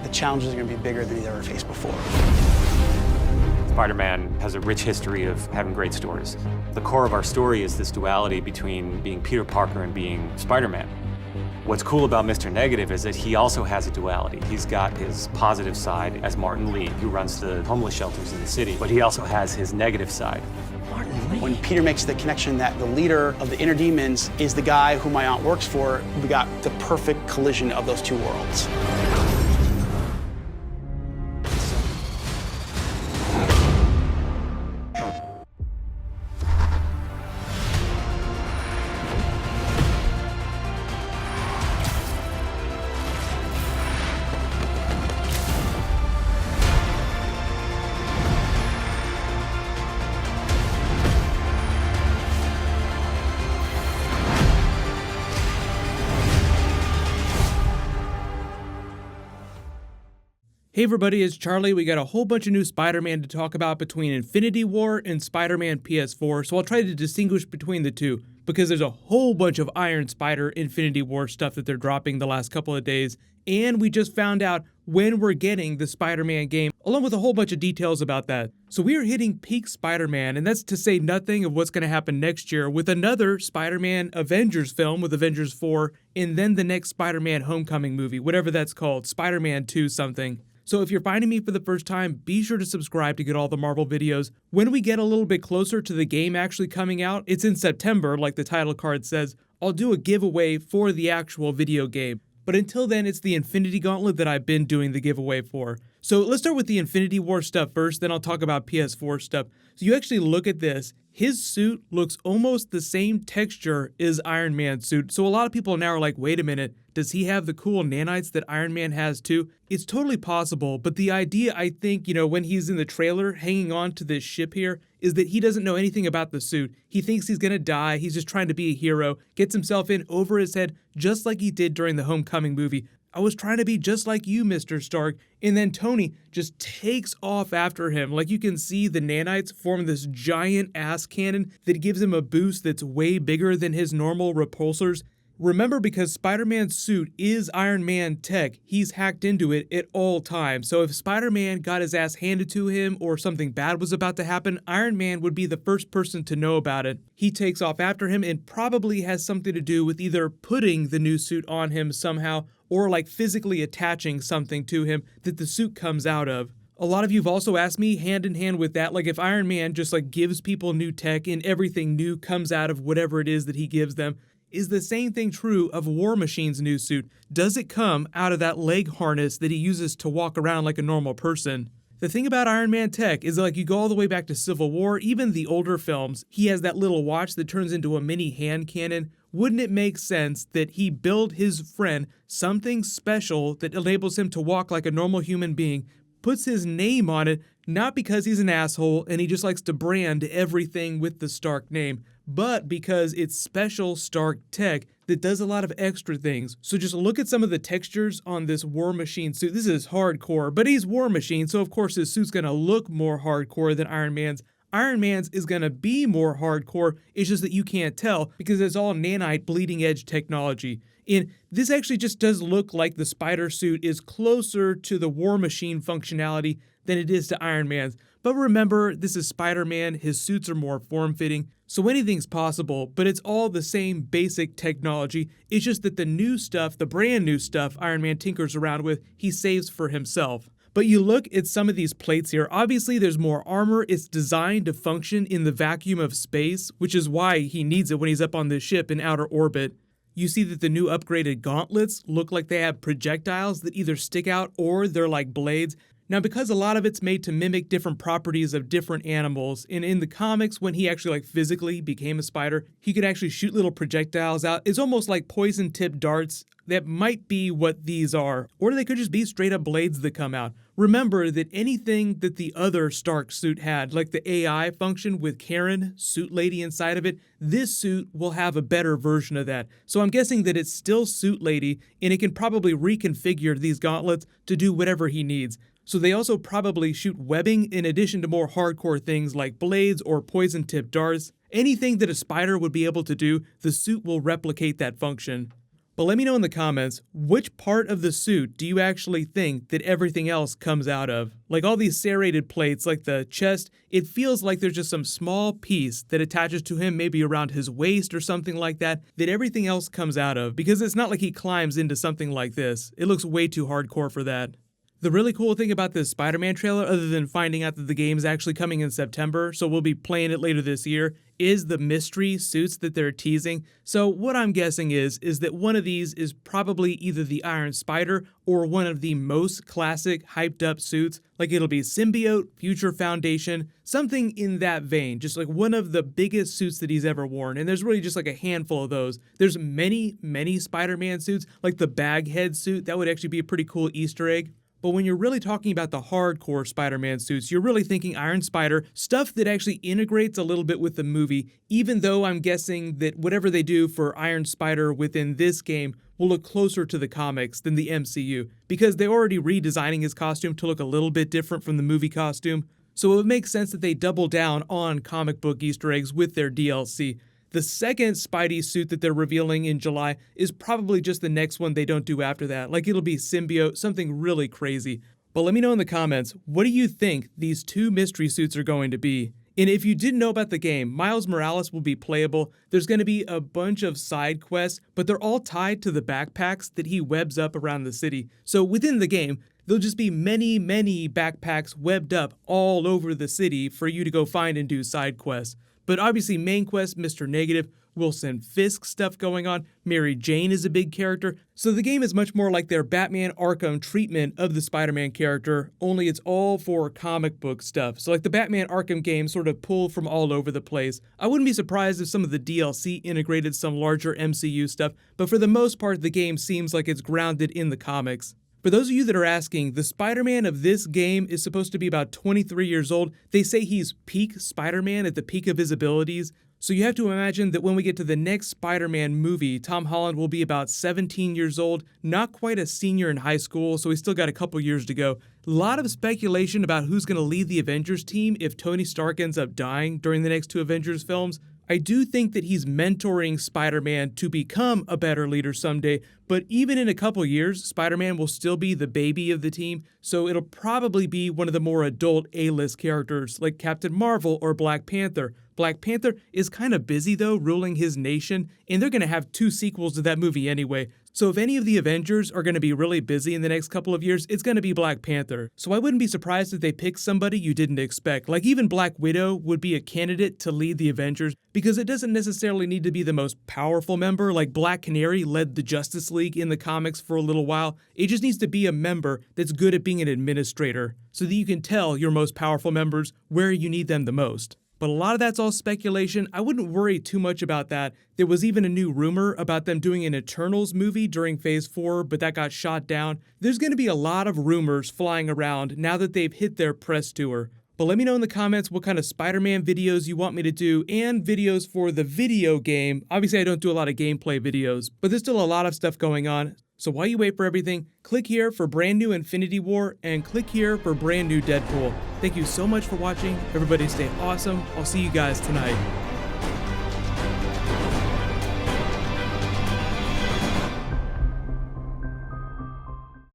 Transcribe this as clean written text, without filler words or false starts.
the challenges are going to be bigger than he's ever faced before. Spider-Man has a rich history of having great stories. The core of our story is this duality between being Peter Parker and being Spider-Man. What's cool about Mr. Negative is that he also has a duality. He's got his positive side as Martin Lee, who runs the homeless shelters in the city, but he also has his negative side. Martin Lee. When Peter makes the connection that the leader of the Inner Demons is the guy who my aunt works for, we got the perfect collision of those two worlds. Hey everybody, it's Charlie. We got a whole bunch of new Spider-Man to talk about between Infinity War and Spider-Man PS4, so I'll try to distinguish between the two, because there's a whole bunch of Iron Spider Infinity War stuff that they're dropping the last couple of days, and we just found out when we're getting the Spider-Man game, along with a whole bunch of details about that. So we are hitting peak Spider-Man, and that's to say nothing of what's going to happen next year with another Spider-Man Avengers film with Avengers 4, and then the next Spider-Man Homecoming movie, whatever that's called, Spider-Man 2 something. So if you're finding me for the first time, be sure to subscribe to get all the Marvel videos. When we get a little bit closer to the game actually coming out, it's in September, like the title card says, I'll do a giveaway for the actual video game. But until then, it's the Infinity Gauntlet that I've been doing the giveaway for. So let's start with the Infinity War stuff first, then I'll talk about PS4 stuff. So you actually look at this, his suit looks almost the same texture as Iron Man's suit. So a lot of people now are like, wait a minute, does he have the cool nanites that Iron Man has too? It's totally possible, but the idea, I think, when he's in the trailer hanging on to this ship here, is that he doesn't know anything about the suit. He thinks he's gonna die, he's just trying to be a hero, gets himself in over his head, just like he did during the Homecoming movie. I was trying to be just like you, Mr. Stark. And then Tony just takes off after him. Like you can see the nanites form this giant ass cannon that gives him a boost that's way bigger than his normal repulsors. Remember, because Spider-Man's suit is Iron Man tech, he's hacked into it at all times. So if Spider-Man got his ass handed to him or something bad was about to happen, Iron Man would be the first person to know about it. He takes off after him and probably has something to do with either putting the new suit on him somehow or like physically attaching something to him that the suit comes out of. A lot of you have also asked me hand in hand with that, like if Iron Man just like gives people new tech and everything new comes out of whatever it is that he gives them, is the same thing true of War Machine's new suit? Does it come out of that leg harness that he uses to walk around like a normal person? The thing about Iron Man tech is like you go all the way back to Civil War, even the older films, he has that little watch that turns into a mini hand cannon. Wouldn't it make sense that he build his friend something special that enables him to walk like a normal human being, puts his name on it, not because he's an asshole and he just likes to brand everything with the Stark name, but because it's special Stark tech that does a lot of extra things. So just look at some of the textures on this War Machine suit. This is hardcore, but he's War Machine, so of course his suit's gonna look more hardcore than Iron Man's. Iron Man's is gonna be more hardcore, it's just that you can't tell because it's all nanite bleeding edge technology. And this actually just does look like the spider suit is closer to the War Machine functionality than it is to Iron Man's. But remember, this is Spider-Man, his suits are more form-fitting, so anything's possible, but it's all the same basic technology. It's just that the new stuff, the brand new stuff Iron Man tinkers around with, he saves for himself. But you look at some of these plates here, obviously there's more armor, it's designed to function in the vacuum of space, which is why he needs it when he's up on this ship in outer orbit. You see that the new upgraded gauntlets look like they have projectiles that either stick out or they're like blades. Now, because a lot of it's made to mimic different properties of different animals, and in the comics, when he actually physically became a spider, he could actually shoot little projectiles out. It's almost like poison-tipped darts. That might be what these are, or they could just be straight-up blades that come out. Remember that anything that the other Stark suit had, like the AI function with Karen, Suit Lady inside of it, this suit will have a better version of that. So I'm guessing that it's still Suit Lady, and it can probably reconfigure these gauntlets to do whatever he needs. So they also probably shoot webbing in addition to more hardcore things like blades or poison-tipped darts. Anything that a spider would be able to do, the suit will replicate that function. But let me know in the comments, which part of the suit do you actually think that everything else comes out of? Like all these serrated plates, like the chest, it feels like there's just some small piece that attaches to him, maybe around his waist or something like that, that everything else comes out of, because it's not like he climbs into something like this. It looks way too hardcore for that. The really cool thing about this Spider-Man trailer, other than finding out that the game is actually coming in September, so we'll be playing it later this year, is the mystery suits that they're teasing. So what I'm guessing is that one of these is probably either the Iron Spider or one of the most classic hyped up suits. Like it'll be Symbiote, Future Foundation, something in that vein, just like one of the biggest suits that he's ever worn. And there's really just like a handful of those. There's many Spider-Man suits, like the Baghead suit. That would actually be a pretty cool Easter egg. But when you're really talking about the hardcore Spider-Man suits, you're really thinking Iron Spider, stuff that actually integrates a little bit with the movie, even though I'm guessing that whatever they do for Iron Spider within this game will look closer to the comics than the MCU, because they're already redesigning his costume to look a little bit different from the movie costume. So it would make sense that they double down on comic book Easter eggs with their DLC. The second Spidey suit that they're revealing in July is probably just the next one they don't do after that. Like it'll be Symbiote, something really crazy. But let me know in the comments, what do you think these two mystery suits are going to be? And if you didn't know about the game, Miles Morales will be playable. There's going to be a bunch of side quests, but they're all tied to the backpacks that he webs up around the city. So within the game, there'll just be many backpacks webbed up all over the city for you to go find and do side quests. But obviously main quest, Mr. Negative, Wilson Fisk stuff going on, Mary Jane is a big character, so the game is much more like their Batman Arkham treatment of the Spider-Man character, only it's all for comic book stuff. So like the Batman Arkham game sort of pulled from all over the place. I wouldn't be surprised if some of the DLC integrated some larger MCU stuff, but for the most part the game seems like it's grounded in the comics. For those of you that are asking, the Spider-Man of this game is supposed to be about 23 years old. They say he's peak Spider-Man at the peak of his abilities. So you have to imagine that when we get to the next Spider-Man movie, Tom Holland will be about 17 years old, not quite a senior in high school, so he's still got a couple years to go. A lot of speculation about who's going to lead the Avengers team if Tony Stark ends up dying during the next two Avengers films. I do think that he's mentoring Spider-Man to become a better leader someday, but even in a couple years, Spider-Man will still be the baby of the team, so it'll probably be one of the more adult A-list characters like Captain Marvel or Black Panther. Black Panther is kind of busy though, ruling his nation, and they're going to have 2 sequels to that movie anyway. So if any of the Avengers are going to be really busy in the next couple of years, it's going to be Black Panther. So I wouldn't be surprised if they pick somebody you didn't expect. Like even Black Widow would be a candidate to lead the Avengers, because it doesn't necessarily need to be the most powerful member. Like Black Canary led the Justice League in the comics for a little while. It just needs to be a member that's good at being an administrator, so that you can tell your most powerful members where you need them the most. But a lot of that's all speculation. I wouldn't worry too much about that. There was even a new rumor about them doing an Eternals movie during Phase 4, but that got shot down. There's going to be a lot of rumors flying around now that they've hit their press tour. But let me know in the comments what kind of Spider-Man videos you want me to do, and videos for the video game. Obviously, I don't do a lot of gameplay videos, but there's still a lot of stuff going on. So while you wait for everything, click here for brand new Infinity War, and click here for brand new Deadpool. Thank you so much for watching. Everybody stay awesome. I'll see you guys tonight.